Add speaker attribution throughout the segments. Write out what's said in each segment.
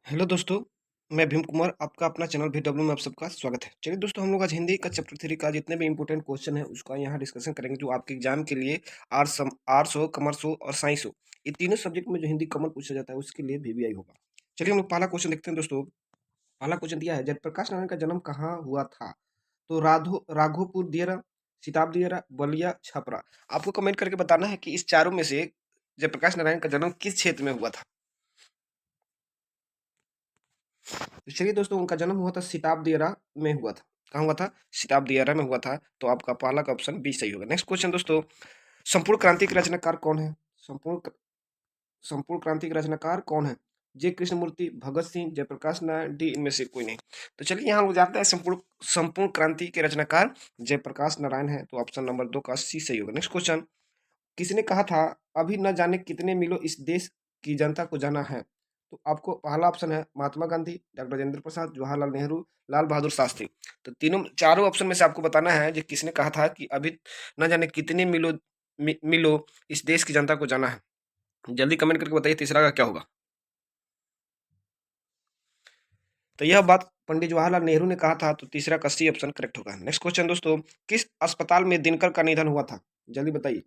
Speaker 1: Hello दोस्तों, मैं भीम कुमार आपका अपना चैनल VW में आप सबका स्वागत है। चलिए दोस्तों, हम लोग आज हिंदी का चैप्टर 3 का जितने भी इंपॉर्टेंट क्वेश्चन है उसका यहाँ डिस्कशन करेंगे, जो आपके एग्जाम के लिए आर्ट्स हो, कॉमर्स हो और साइंस हो, ये तीनों सब्जेक्ट में जो हिंदी कॉमन पूछा जाता है उसके लिए VBI होगा। चलिए हम लोग पहला क्वेश्चन देखते हैं दोस्तों। पहला क्वेश्चन दिया है, जयप्रकाश नारायण का जन्म कहाँ हुआ था? तो राघोपुर दियरा, सिताब दियरा, बलिया, छपरा। आपको कमेंट करके बताना है कि इस चारों में से जयप्रकाश नारायण का जन्म किस क्षेत्र में हुआ था। तो चलिए दोस्तों, उनका जन्म हुआ था सिताब दियरा में हुआ था। कहाँ हुआ था? सिताब दियरा में हुआ था। तो आपका पहला का ऑप्शन बी सही होगा। नेक्स्ट क्वेश्चन दोस्तों, संपूर्ण क्रांति के रचनाकार कौन है? संपूर्ण क्रांति के रचनाकार कौन है? जे कृष्णमूर्ति, भगत सिंह, जयप्रकाश नारायण, डी इनमें से कोई नहीं। तो चलिए यहाँ लोग जानते हैं संपूर्ण संपूर्ण क्रांति के रचनाकार जयप्रकाश नारायण है। तो ऑप्शन नंबर 2 का सी सही होगा। नेक्स्ट क्वेश्चन, किसने कहा था, अभी न जाने कितने मिलो इस देश की जनता को जाना है? तो आपको पहला ऑप्शन है महात्मा गांधी, डॉक्टर राजेंद्र प्रसाद, जवाहरलाल नेहरू, लाल बहादुर शास्त्री। तो तीनों चारों ऑप्शन में से आपको बताना है कि किसने कहा था कि अभी न जाने कितने मिलो इस देश की जनता को जाना है। जल्दी कमेंट करके बताइए तीसरा का क्या होगा। तो यह बात पंडित जवाहरलाल नेहरू ने कहा था। तो तीसरा का सी ऑप्शन करेक्ट होगा। नेक्स्ट क्वेश्चन दोस्तों, किस अस्पताल में दिनकर का निधन हुआ था? जल्दी बताइए।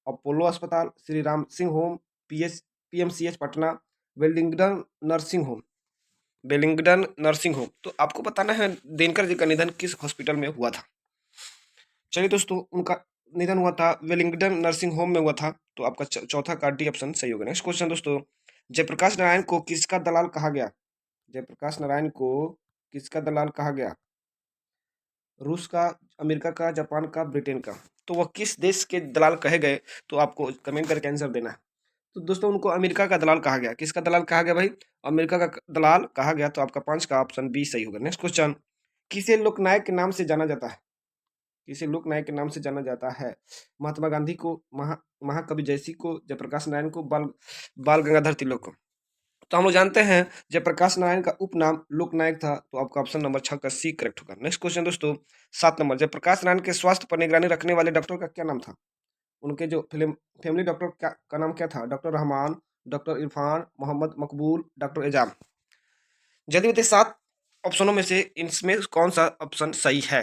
Speaker 1: अपोलो अस्पताल, Shri Ram Singh home, PMCH Patna, Wellington nursing home, Wellington nursing home. तो आपको बताना है दिनकर जी का निधन किस हॉस्पिटल में हुआ था। चलिए दोस्तों, उनका निधन हुआ था वेलिंगटन नर्सिंग होम में हुआ था। तो आपका चौथा का डी ऑप्शन सही होगा। नेक्स्ट क्वेश्चन दोस्तों, जयप्रकाश नारायण को किसका दलाल कहा गया? जयप्रकाश नारायण को किसका दलाल कहा गया? रूस का, अमेरिका का, जापान का, ब्रिटेन का। तो वह किस देश के दलाल कहे गए? तो आपको कमेंट करके आंसर देना है। तो दोस्तों, उनको अमेरिका का दलाल कहा गया। किसका दलाल कहा गया भाई? अमेरिका का दलाल कहा गया। तो आपका 5 का ऑप्शन बी सही होगा। नेक्स्ट क्वेश्चन, किसे लोकनायक के नाम से जाना जाता है? किसे लोकनायक के नाम से जाना जाता है? महात्मा गांधी को, महाकवि जयसी को, जयप्रकाश नारायण को, बाल बाल गंगाधर तिलक को। तो हम लोग जानते हैं जयप्रकाश नारायण का उपनाम लोकनायक था। तो आपका ऑप्शन नंबर 6 का सी करेक्ट होगा। नेक्स्ट क्वेश्चन दोस्तों, 7 नंबर, जयप्रकाश नारायण के स्वास्थ्य पर निगरानी रखने वाले डॉक्टर का क्या नाम था? उनके जो फैमिली डॉक्टर का नाम क्या था? डॉक्टर रहमान, डॉक्टर इरफान, मोहम्मद मकबूल, डॉक्टर एजाम। जल्दी बताइए, 7 ऑप्शनों में से इनमें कौन सा ऑप्शन सही है?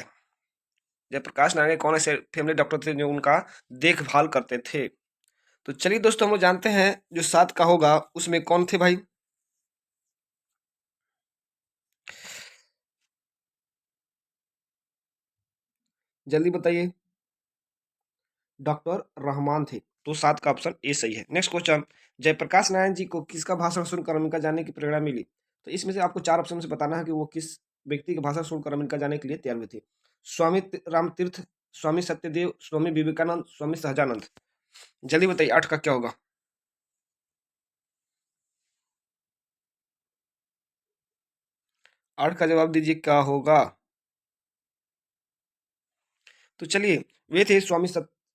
Speaker 1: जयप्रकाश नारायण कौन ऐसे फैमिली डॉक्टर थे जो उनका देखभाल करते थे? तो चलिए दोस्तों, हम लोग जानते हैं जो 7 का होगा उसमें कौन थे भाई? जल्दी बताइए। डॉक्टर रहमान थे। तो 7 का ऑप्शन ए सही है। नेक्स्ट क्वेश्चन, जयप्रकाश नारायण जी को किसका भाषण सुनकर अमेरिका जाने की प्रेरणा मिली? तो इसमें से आपको 4 ऑप्शन से बताना है कि वो किस व्यक्ति का भाषण सुनकर अमेरिका जाने के लिए तैयार हुए थे। स्वामी राम तीर्थ, स्वामी सत्यदेव, स्वामी विवेकानंद, स्वामी सहजानंद। जल्दी बताइए 8 का क्या होगा। 8 का जवाब दीजिए क्या होगा। तो चलिए, वे थे स्वामी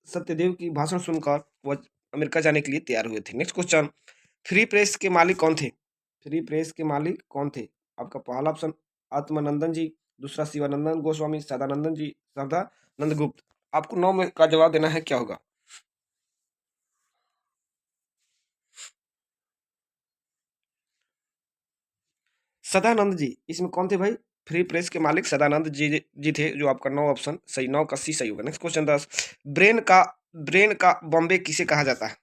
Speaker 1: सत्यदेव की भाषण सुनकर वह अमेरिका जाने के लिए तैयार हुए थे। नेक्स्ट क्वेश्चन, फ्री प्रेस के मालिक कौन थे? फ्री प्रेस के मालिक कौन थे? आपका पहला ऑप्शन आत्मानंदन जी, दूसरा शिवानंदन गोस्वामी, सदानंदन जी, सदानंद गुप्त। आपको 9 में का जवाब देना है क्या होगा। सदानंद जी इसमें कौन थे भाई? फ्री प्रेस के मालिक सदानंद जी थे। जो आपका 9 ऑप्शन सही, 9 का सी सही होगा। नेक्स्ट क्वेश्चन 10, ब्रेन का ब्रेन का बॉम्बे किसे कहा जाता है?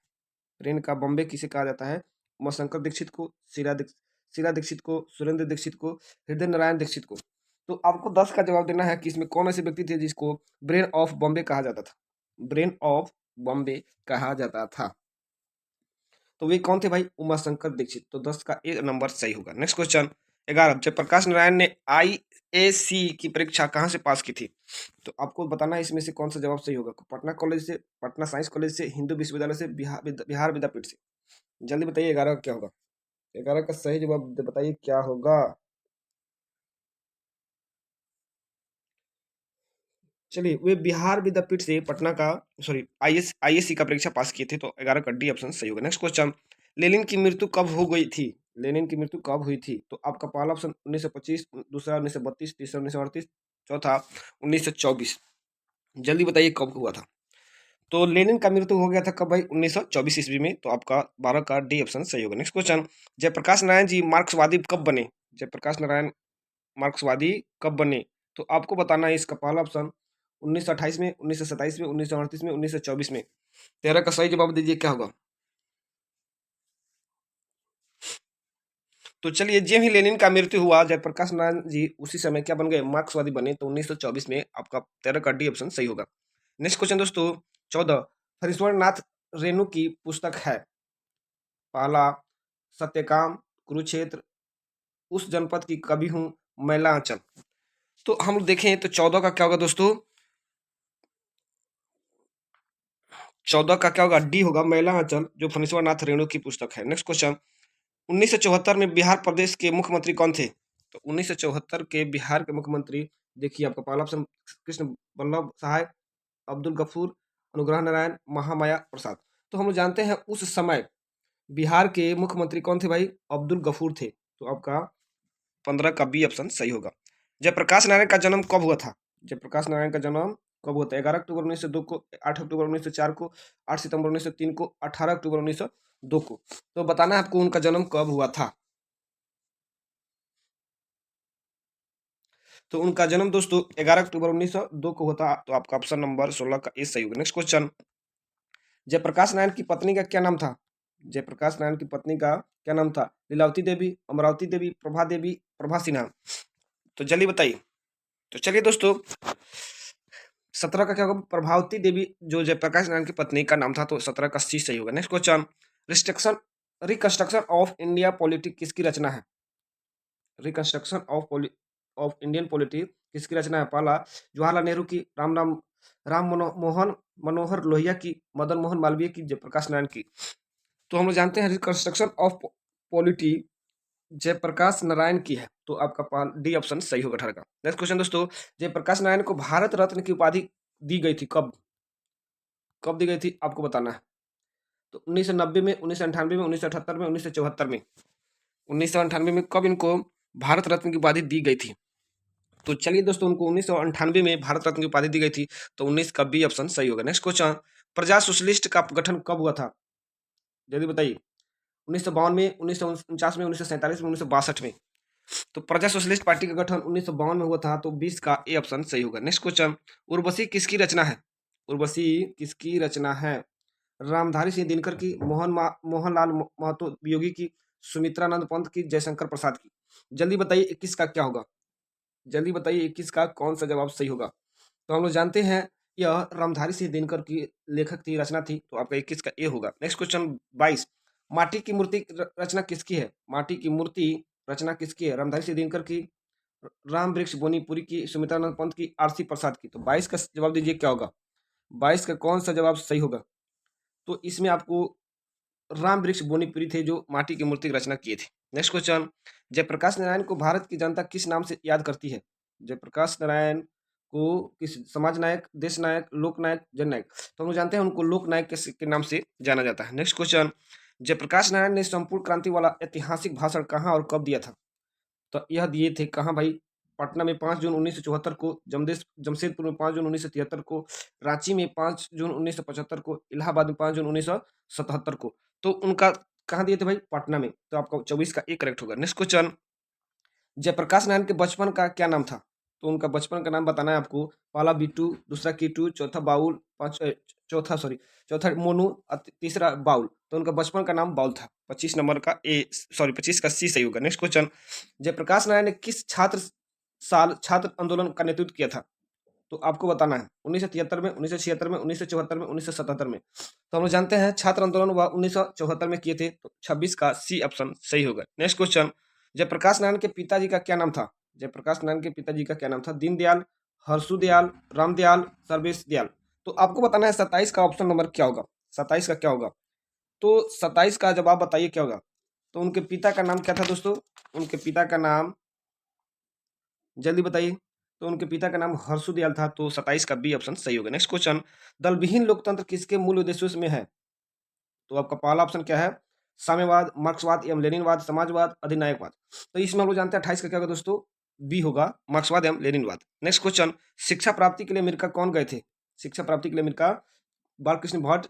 Speaker 1: ब्रेन का बॉम्बे किसे कहा जाता है? उमाशंकर दीक्षित को, शीला दीक्षित को, सुरेंद्र दीक्षित को, हृदय नारायण दीक्षित को। तो आपको 10 का जवाब देना है कि इसमें कौन ऐसे व्यक्ति थे जिसको ब्रेन ऑफ बॉम्बे कहा जाता था। ब्रेन ऑफ बॉम्बे कहा जाता था। तो वे कौन थे भाई? उमाशंकर दीक्षित। तो 10 का ए नंबर सही होगा। नेक्स्ट क्वेश्चन 11, जयप्रकाश नारायण ने IAC की परीक्षा कहाँ से पास की थी? तो आपको बताना है इसमें से कौन सा जवाब सही होगा। पटना कॉलेज से, पटना साइंस कॉलेज से, हिंदू विश्वविद्यालय से, बिहार विद्यापीठ से। जल्दी बताइए 11 का क्या होगा। 11 का सही जवाब बताइए क्या होगा। चलिए, वे बिहार विद्यापीठ से पटना का, सॉरी, ISC का परीक्षा पास किए थे। तो 11 का डी ऑप्शन सही होगा। नेक्स्ट क्वेश्चन, लेनिन की मृत्यु कब हो गई थी? लेनिन की मृत्यु कब हुई थी? तो आपका पहला ऑप्शन 1925, दूसरा 1932, तीसरा 1938, चौथा 1924। जल्दी बताइए कब हुआ था। तो लेनिन का मृत्यु हो गया था कब भाई? 1924 ईस्वी में। तो आपका 12 का डी ऑप्शन सही होगा। नेक्स्ट क्वेश्चन, जयप्रकाश नारायण जी मार्क्सवादी कब बने? जयप्रकाश नारायण मार्क्सवादी कब बने? तो आपको बताना है इसका पहला ऑप्शन 1928 में, 1927 में, 1938 में, 1924 में। 13 का सही जवाब दीजिए, क्या होगा? तो चलिए, जब ही लेनिन का मृत्यु हुआ जयप्रकाश नारायण जी उसी समय क्या बन गए? मार्क्सवादी बने। तो 1924 में आपका 13 का डी ऑप्शन सही होगा। नेक्स्ट क्वेश्चन दोस्तों 14, हरीश्वरनाथ रेणु की पुस्तक है। पहला सत्यकाम, कुरुक्षेत्र, उस जनपद की कवि हूँ, मैलांचल। तो हम देखें तो 14 का क्या होगा दोस्तों? 14 का क्या होगा? डी होगा, मैलांचल, जो फणीश्वरनाथ रेणु की पुस्तक है। नेक्स्ट क्वेश्चन, 1974 में बिहार प्रदेश के मुख्यमंत्री कौन थे? तो 1974 के बिहार के मुख्यमंत्री देखिए, आपका पहला ऑप्शन कृष्ण वल्लभ सहाय, अब्दुल गफूर, अनुग्रह नारायण, महामाया प्रसाद। तो हम लोग जानते हैं उस समय बिहार के मुख्यमंत्री कौन थे भाई? अब्दुल गफूर थे। तो आपका 15 का बी ऑप्शन सही होगा। जयप्रकाश नारायण का जन्म कब हुआ था? जयप्रकाश नारायण का जन्म कब हुआ था? 11 अक्टूबर 1902 को, 8 अक्टूबर 1904 को, 8 सितंबर 1903 को, 18 अक्टूबर 1902 को। तो बताना है आपको उनका जन्म कब हुआ था। तो उनका जन्म दोस्तों 11 अक्टूबर 1902 को होता। तो आपका ऑप्शन नंबर 16 का ए सही होगा। नेक्स्ट क्वेश्चन, जयप्रकाश नारायण की पत्नी का क्या नाम था? जयप्रकाश नारायण की पत्नी का क्या नाम था? लीलावती देवी, अमरावती देवी, प्रभा देवी, प्रभा सिन्हा। तो जल्दी बताइए। तो चलिए दोस्तों, 17 का क्या होगा? प्रभावती देवी, जो जयप्रकाश नारायण की पत्नी का नाम था। तो 17 का सी सही होगा। Next question, restriction reconstruction of India polity किसकी रचना है? रिकंस्ट्रक्शन ऑफ इंडियन पॉलिटी किसकी रचना है? पहला जवाहरलाल नेहरू की, मोहन मनोहर लोहिया की, मदन मोहन मालवीय की, जयप्रकाश नारायण की। तो हम लोग जानते हैं reconstruction of polity Jayaprakash Narayan की है। तो आपका डी ऑप्शन सही होगा 18 का। नेक्स्ट क्वेश्चन दोस्तों, जयप्रकाश नारायण को भारत रत्न की उपाधि दी गई थी कब? कब दी गई थी आपको बताना है। तो 1990 में, 1998 में, 1978 में, 1974 में। 1998 में कब इनको भारत रत्न की उपाधि दी गई थी? तो चलिए दोस्तों, उनको 1998 में भारत रत्न की उपाधि दी गई थी। तो 19 का बी ऑप्शन सही होगा। नेक्स्ट क्वेश्चन, प्रजा सोशलिस्ट का गठन कब हुआ था? जल्दी बताइए। 1952 में, 1949 में, 1947 में, 1962 में। तो प्रजा सोशलिस्ट पार्टी का गठन 1952 में हुआ था। तो 20 का ए ऑप्शन सही होगा। नेक्स्ट क्वेश्चन, उर्वशी किसकी रचना है? उर्वशी किसकी रचना है? रामधारी सिंह दिनकर की, मोहनलाल महतो योगी की, सुमित्रानंद पंत की, जयशंकर प्रसाद की। जल्दी बताइए 21 का क्या होगा? जल्दी बताइए 21 का कौन सा जवाब सही होगा? तो हम लोग जानते हैं यह रामधारी सिंह दिनकर की लेखक थी, रचना थी। तो आपका 21 का ए होगा। नेक्स्ट क्वेश्चन 22, माटी की मूर्ति रचना किसकी है? माटी की मूर्ति रचना किसकी है? रामधारी सिंह दिनकर की, राम वृक्ष बोनीपुरी की, सुमित्रानंद पंत की, आरसी प्रसाद की। तो 22 का जवाब दीजिए, क्या होगा? 22 का कौन सा जवाब सही होगा? तो इसमें आपको राम वृक्ष बोनीपुरी थे जो माटी की मूर्ति की रचना किए थे। नेक्स्ट क्वेश्चन, जयप्रकाश नारायण को भारत की जनता किस नाम से याद करती है? जयप्रकाश नारायण को किस समाज नायक, देश नायक, लोक नायक, जन नायक? तो हम लोग जानते हैं उनको लोक नायक के नाम से जाना जाता है। नेक्स्ट क्वेश्चन, जयप्रकाश नारायण ने संपूर्ण क्रांति वाला ऐतिहासिक भाषण कहाँ और कब दिया था? तो यह दिए थे कहाँ भाई? पटना में 5 जून 1974 को, जमशेदपुर में 5 जून 1973 को, रांची में 5 जून 1975 को, इलाहाबाद में 5 जून 1977 को। तो उनका कहाँ दिए थे भाई? पटना में। तो आपका 24 का ए करेक्ट होगा। नेक्स्ट क्वेश्चन, जयप्रकाश नारायण के बचपन का क्या नाम था? तो उनका बचपन का नाम बताना है आपको। पहला बिट्टू, दूसरा कीटू, चौथा बाउल, चौथा मोनू, तीसरा बाउल। तो उनका बचपन का नाम बाउल था। 25 नंबर का ए, 25 का सी सही होगा। नेक्स्ट क्वेश्चन, जयप्रकाश नारायण ने किस छात्र आंदोलन का नेतृत्व किया था? तो आपको बताना है 1973 में, 1976 में, 1974 में, 1977 में। तो हम लोग जानते हैं छात्र आंदोलन वह 1974 में किए थे। तो 26 का सी ऑप्शन सही होगा। नेक्स्ट क्वेश्चन, जयप्रकाश नारायण के पिताजी का क्या नाम था? जयप्रकाश नारायण के पिताजी का क्या नाम था? दीनदयाल, हर्षुदयाल, रामदयाल, सर्वेश दयाल। तो आपको बताना है 27 का ऑप्शन नंबर क्या होगा? 27 का क्या होगा? तो 27 का जवाब बताइए क्या होगा? तो उनके पिता का नाम क्या था दोस्तों? उनके पिता का नाम जल्दी बताइए। तो उनके पिता का नाम हर्षुदयाल था। तो 27 का बी ऑप्शन सही होगा। नेक्स्ट क्वेश्चन, दलविहीन लोकतंत्र किसके मूल उद्देश्यों में है? तो आपका पहला ऑप्शन क्या है? साम्यवाद, मार्क्सवाद एवं लेनिनवाद, समाजवाद, अधिनायकवाद। तो इसमें हम लोग जानते हैं 28 का क्या होगा दोस्तों? बी होगा, मार्क्सवाद एवं लेनिनवाद। नेक्स्ट क्वेश्चन, शिक्षा प्राप्ति के लिए अमेरिका कौन गए थे? शिक्षा प्राप्ति के लिए अमेरिका बालकृष्ण भट्ट,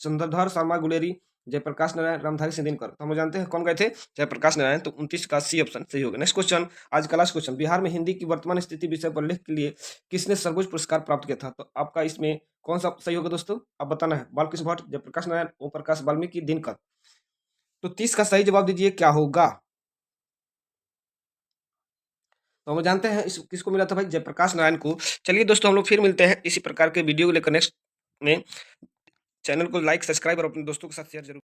Speaker 1: चंद्रधर शर्मा गुलेरी, जयप्रकाश नारायण, रामधारी सिंह दिनकर। तो हम जानते हैं कौन गए थे, जयप्रकाश नारायण। तो 29 का सी ऑप्शन सही होगा। नेक्स्ट क्वेश्चन, आज का लास्ट क्वेश्चन, बिहार में हिंदी की वर्तमान स्थिति विषय पर लेख के लिए किसने सर्वोच्च पुरस्कार प्राप्त किया था? तो आपका इसमें कौन सा सही होगा दोस्तों, आप बताना है। बालकृष्ण भट्ट, जयप्रकाश नारायण, ओम प्रकाश वाल्मीकि, दिनकर। तो 30 का सही जवाब दीजिए, क्या होगा? तो हम जानते हैं इस किसको मिला था भाई, जयप्रकाश नारायण को। चलिए दोस्तों, हम लोग फिर मिलते हैं इसी प्रकार के वीडियो को लेकर नेक्स्ट में। चैनल को लाइक, सब्सक्राइब और अपने दोस्तों के साथ शेयर जरूर।